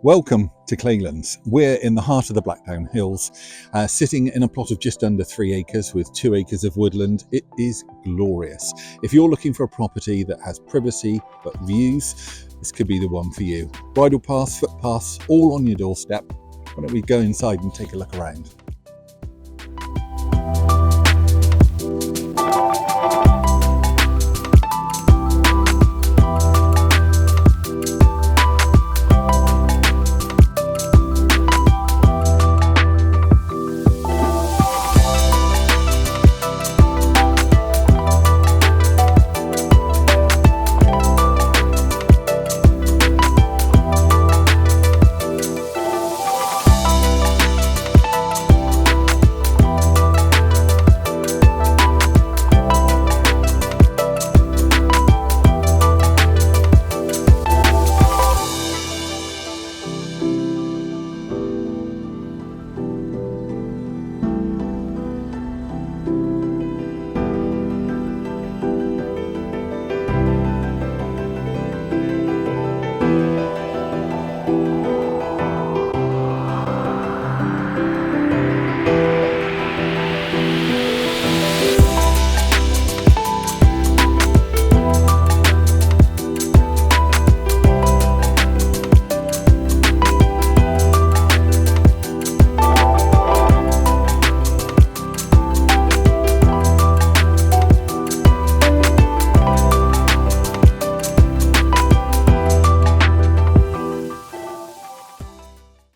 Welcome to Claylands. We're in the heart of the Blackdown Hills, sitting in a plot of just under 3 acres with 2 acres of woodland. It is glorious. If you're looking for a property that has privacy but views, this could be the one for you. Bridle paths, footpaths, all on your doorstep. Why don't we go inside and take a look around?